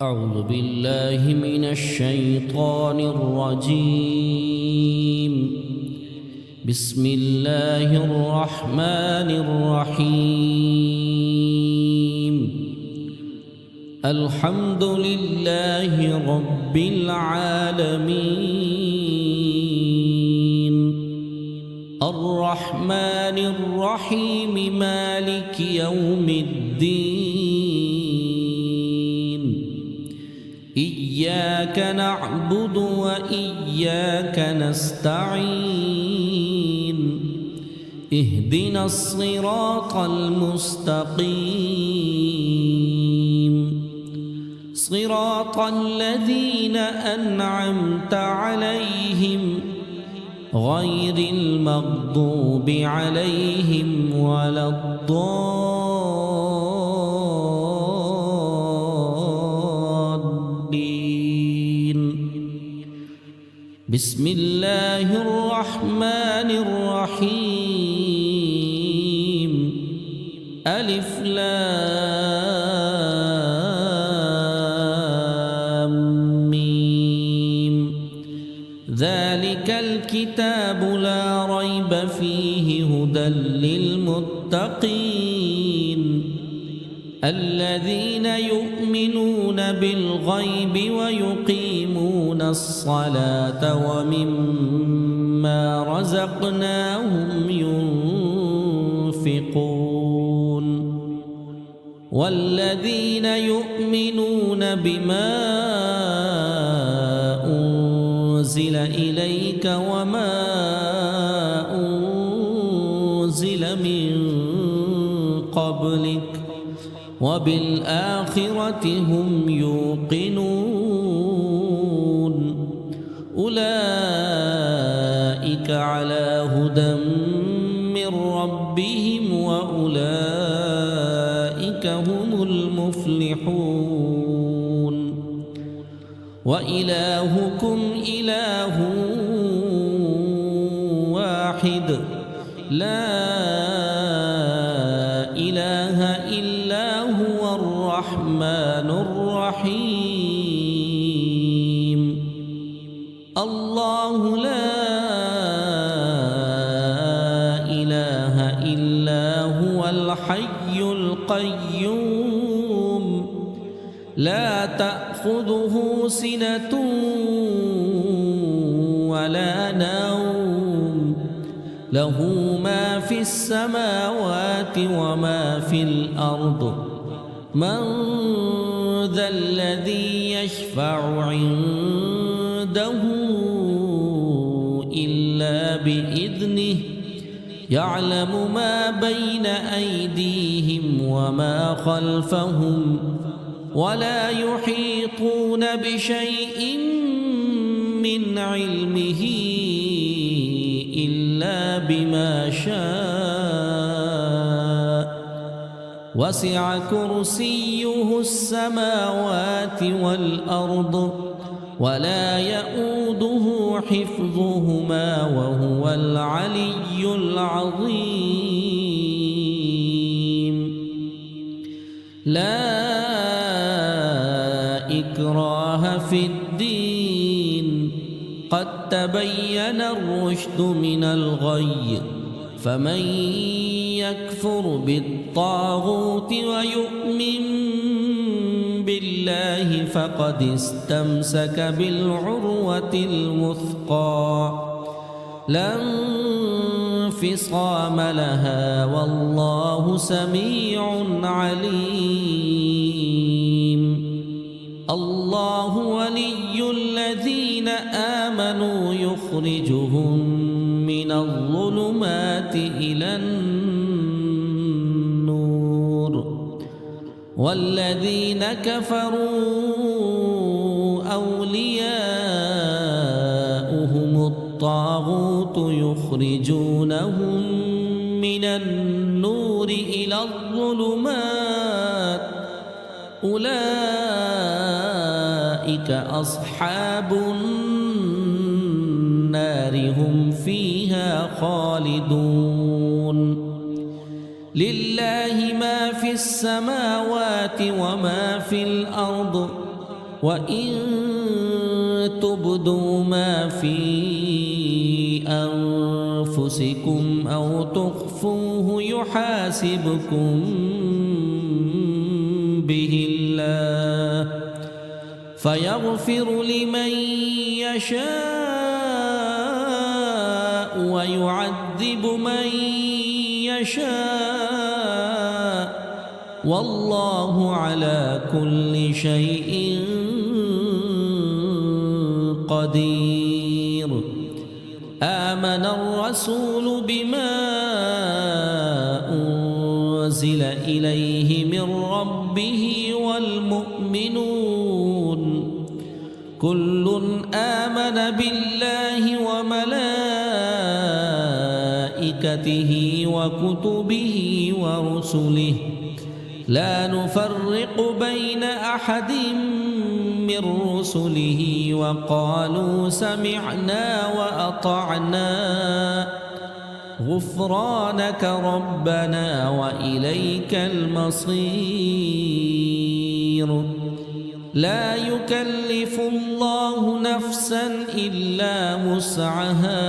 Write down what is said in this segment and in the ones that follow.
أعوذ بالله من الشيطان الرجيم. بسم الله الرحمن الرحيم. الحمد لله رب العالمين الرحمن الرحيم مالك يوم الدين. إياك نعبد وإياك نستعين. اهدنا الصراط المستقيم صراط الذين أنعمت عليهم غير المغضوب عليهم ولا الضالين. بسم الله الرحمن الرحيم. ألف لام ميم. ذلك الكتاب لا ريب فيه هدى للمتقين الذين يؤمنون بالغيب ويقيمون الصلاة ومما رزقناهم ينفقون والذين يؤمنون بما أنزل إليك وما أنزل من قبلك وبالآخرة هم يوقنون أولئك على هدى من ربهم وأولئك هم المفلحون. وإلهكم إله واحد لا إله إلا هو الرحمن الرحيم. الله لا إله إلا هو الحي القيوم لا تأخذه سنة ولا نوم له ما في السماوات وما في الأرض. من ذا الذي يشفع عنده إلا بإذنه يعلم ما بين أيديهم وما خلفهم ولا يحيطون بشيء من علمه إلا بما شاء وسع كرسيه السماوات والأرض ولا يؤوده حفظهما وهو العلي العظيم. لا إكراه في الدين قد تبين الرشد من الغي فمن يكفر بالطاغوت ويؤمن بالله فقد استمسك بالعروة الوثقى لا انفصام لها والله سميع عليم. الله ولي الذين آمنوا يخرجهم من الظلمات إلى النور والذين كفروا أولياؤهم الطاغوت يخرجونهم من النور إلى الظلمات أولئك أصحاب النار هم فيها خالدون. لله ما في السماوات وما في الأرض وإن تبدوا ما في أنفسكم أو تخفوه يحاسبكم به الله فيغفر لمن يشاء ويعذب من يشاء والله على كل شيء قدير. آمن الرسول بما أنزل إليه من ربه والمؤمنون كل آمن بالله وملائكته وكتبه ورسله لا نفرق بين أحد من رسله وقالوا سمعنا وأطعنا غفرانك ربنا وإليك المصير. لا يكلف الله نفسا إلا وسعها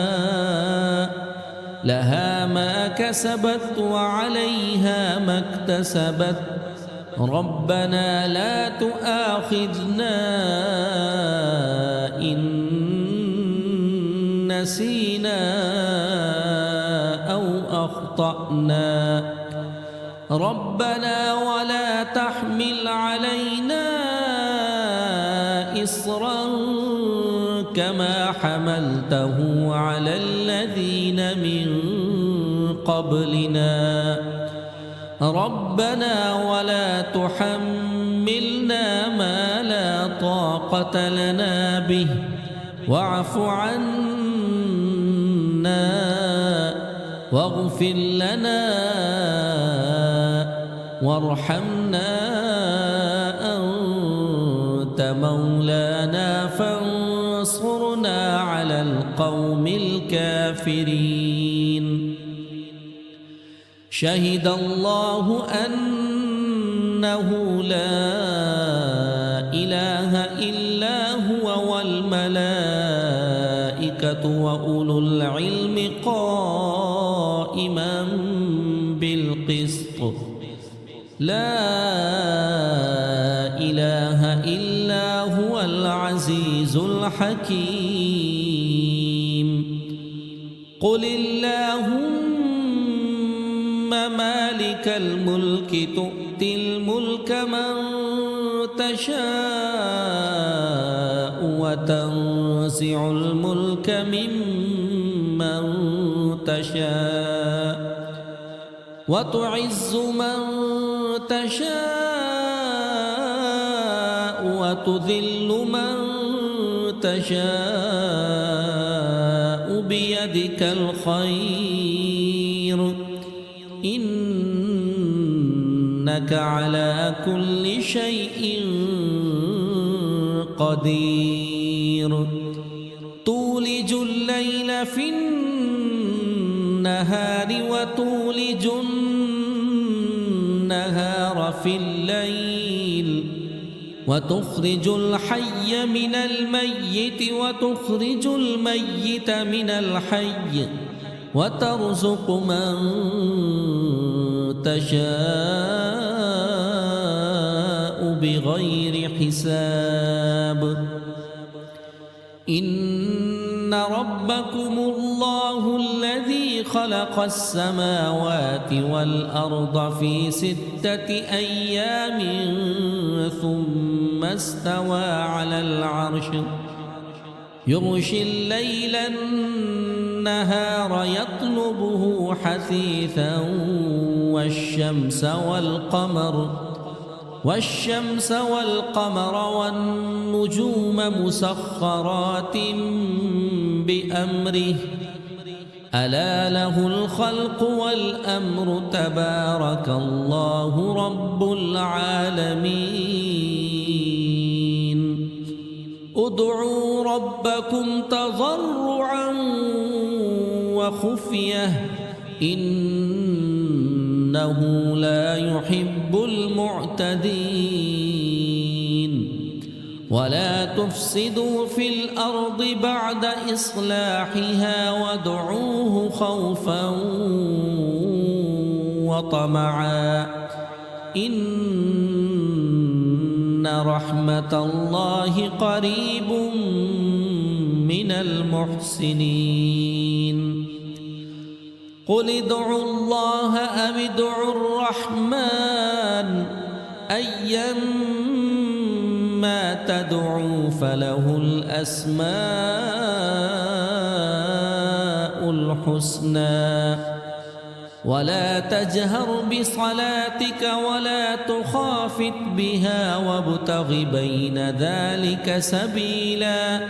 لها ما كسبت وعليها ما اكتسبت ربنا لا تؤاخذنا إن نسينا أو أخطأنا ربنا ولا تحمل علينا إصرا كما حملته على الذين من قبلنا ربنا ولا تحملنا ما لا طاقة لنا به واعف عنا واغفر لنا وارحمنا أنت مولانا فانصرنا على القوم الكافرين. شهد الله أنه لا إله إلا هو والملائكة وأولو العلم قائما بالقسط لا إله إلا هو العزيز الحكيم. قل اللهم مالك الملك تؤتي الملك من تشاء وتنزع الملك ممن تشاء وتعز من تشاء وتذل من تشاء بيدك الخير إنك على كل شيء قدير. تولج الليل في النهار وتولج النهار في الليل وتخرج الحي من الميت وتخرج الميت من الحي وترزق من تشاء بغير حساب. إن ربكم الله الذي خلق السماوات والأرض في 6 أيام ثم استوى على العرش يغشي الليل النهار يطلبه حثيثا والشمس والقمر والنجوم مسخرات بأمره ألا له الخلق والأمر تبارك الله رب العالمين. ادعوا ربكم تضرعا وخفية إنه لا يحب المعتدين. ولا تفسدوا في الأرض بعد إصلاحها وادعوه خوفا وطمعا إن رحمة الله قريب من المحسنين قل ادعوا الله أو ادعوا الرحمن أيما تدعوا فله الأسماء الحسنى ولا تجهر بصلاتك ولا تخافت بها وابتغ بين ذلك سبيلا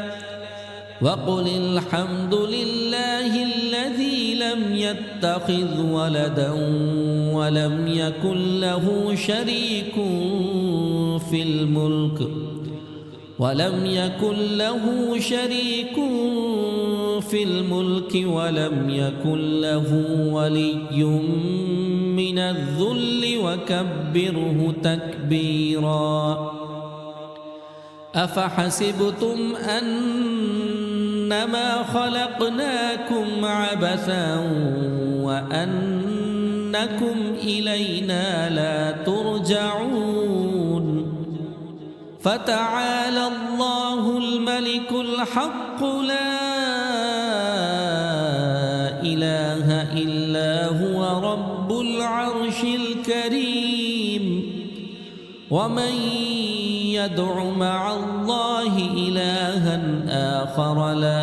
وقل الحمد لله الذي لم يتخذ ولدا ولم يكن له شريك في الملك ولم ولم يكن له ولي من الذل وكبره تكبيرا أفحسبتم أنما خلقناكم عبثا وأنكم إلينا لا ترجعون فتعالى الله الملك الحق لا إله إلا هو رب العرش الكريم ومن يدع مع الله إلها آخر لا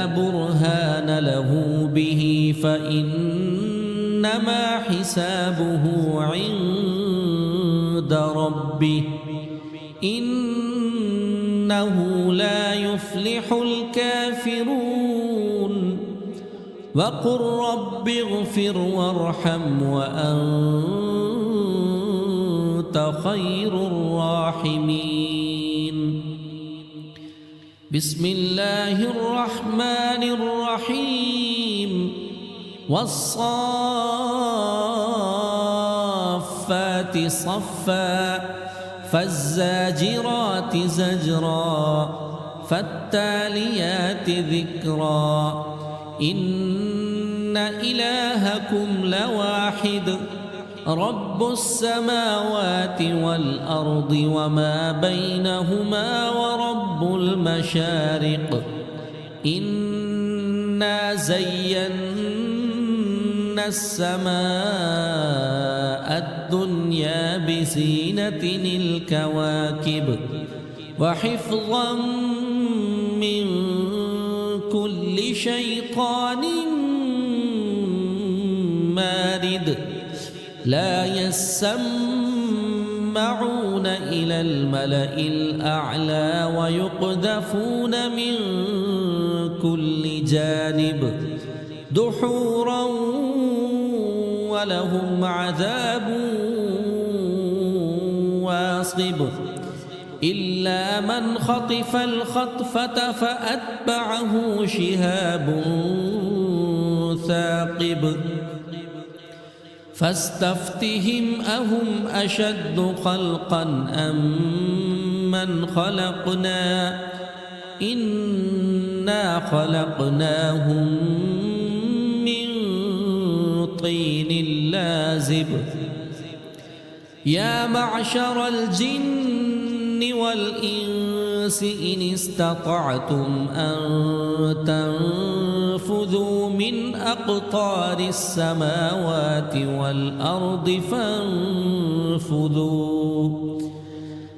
برهان له به فإنما حسابه عند ربه إنه لا يفلح الكافرون وقل رب اغفر وارحم وأنت خير الراحمين بسم الله الرحمن الرحيم والصافات صفا فالزاجرات زجرا فالتاليات ذكرا إن إلهكم لواحد رب السماوات والأرض وما بينهما ورب المشارق إنا زينا السماء الدنيا بزينة الكواكب وحفظا من كل شيطان مارد لا يسمعون إلى الملأ الأعلى ويقذفون من كل جانب دحورا ولهم عذاب واصب إلا من خطف الخطفة فأتبعه شهاب ثاقب فاستفتهم أهم أشد خلقا أم من خلقنا إنا خلقناهم من طين لازب يا معشر الجن والإنس إن استطعتم أن تنفذوا من أقطار السماوات والأرض فانفذوا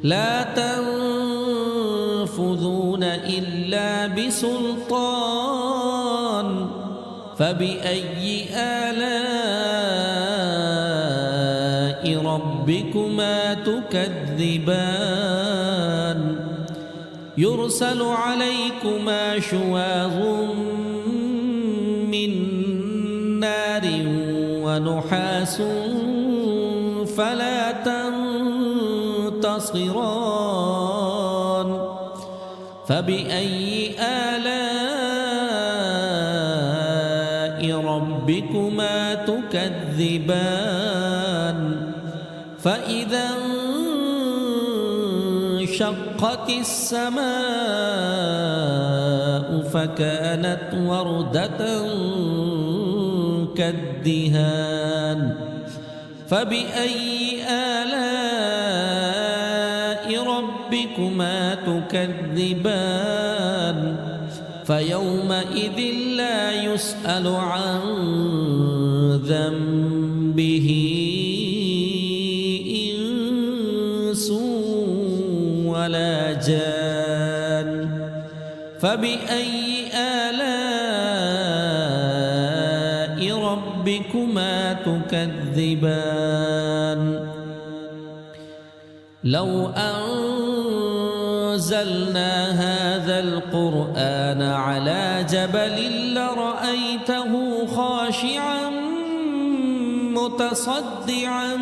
لا تنفذون إلا بسلطان فبأي آلاء ربكما تكذبان يرسل عليكما شواظ من نار ونحاس فلا تنتصران فبأي آلاء ربكما تكذبان فإذا انشقت السماء فكانت وردة كالدهان فبأي آلاء ربكما تكذبان فيومئذ لا يسأل عن ذنبه إنس ولا جان فبأي آلاء ربكما تكذبان لو أنزلنا هذا القرآن على جبل لرأيته خاشعا متصدعا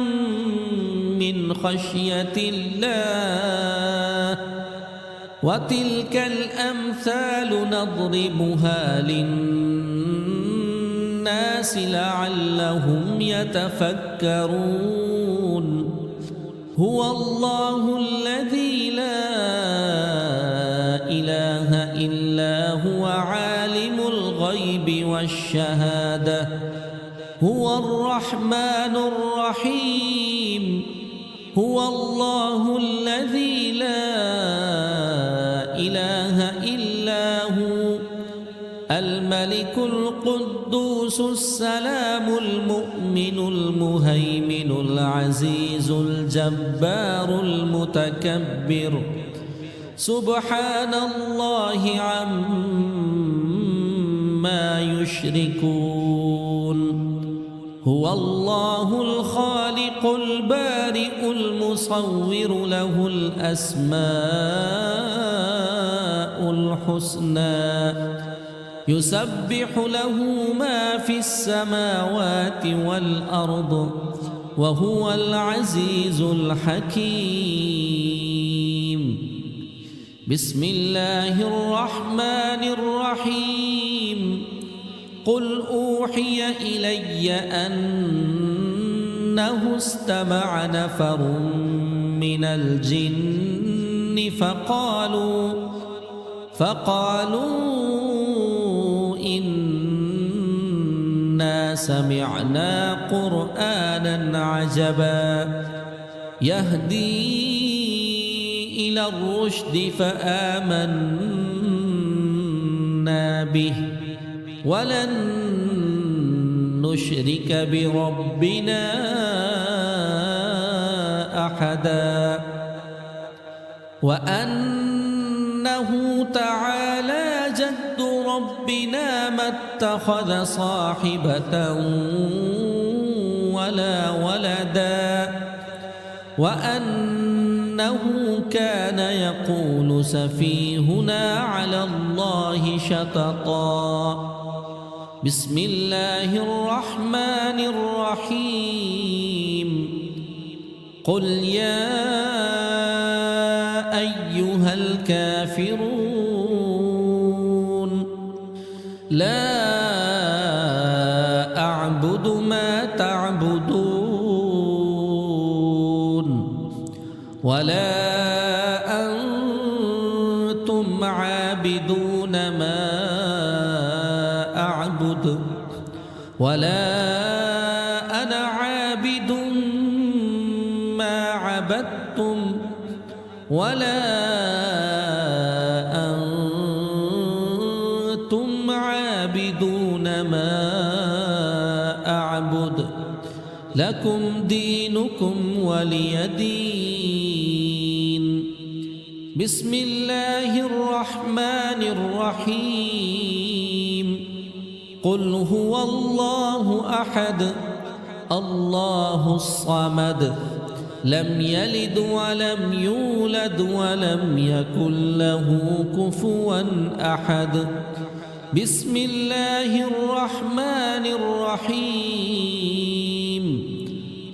من خشية الله وتلك الأمثال نضربها للناس لعلهم يتفكرون هو الله الذي لا إله إلا هو عالم الغيب والشهادة هو الرحمن الرحيم هو الله الذي لا إله إلا هو الملك القدوس السلام المؤمن المهيمن العزيز الجبار المتكبر سبحان الله عما يشركون هو الله الخالق البارئ المصور له الأسماء الحسنى يسبح له ما في السماوات والأرض وهو العزيز الحكيم بسم الله الرحمن الرحيم قل أوحي إلي أنه استمع نفر من الجن فقالوا إنا سمعنا قرآنا عجبا يهدي إلى الرشد فآمنا به ولن نشرك بربنا أحدا وأنه تعالى جد ربنا ما اتخذ صاحبة ولا ولدا وأنه كان يقول سفيهنا على الله شططا بسم الله الرحمن الرحيم قل يا أيها الكافرون لا أعبد ما تعبدون ولا أنتم عابدون ما أعبد ولا أنا عابد ما عبدتم ولا أنتم عابدون ما أعبد لكم دينكم ولي دين بسم الله الرحمن الرحيم قل هو الله أحد الله الصمد لم يلد ولم يولد ولم يكن له كفوا أحد بسم الله الرحمن الرحيم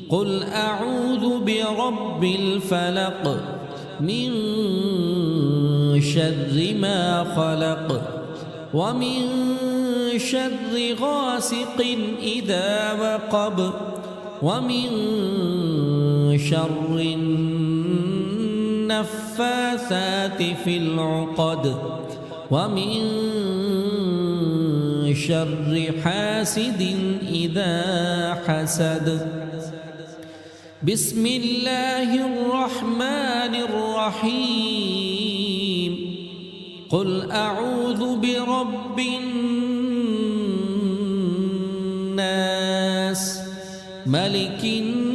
قل أعوذ برب الفلق من شر ما خلق ومن شر غاسق إذا وقب ومن شر النفاثات في العقد ومن شر حاسد إذا حسد. بسم الله الرحمن الرحيم. قل أعوذ برب الناس ملك الناس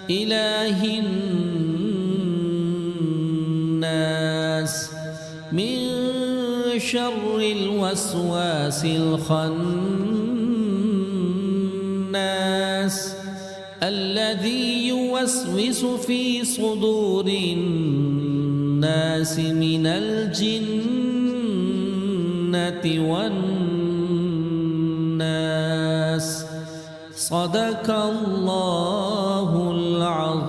إله الناس من شر الوسواس الخناس الذي يوسوس في صدور الناس من الجنة والناس. صدق الله العظيم.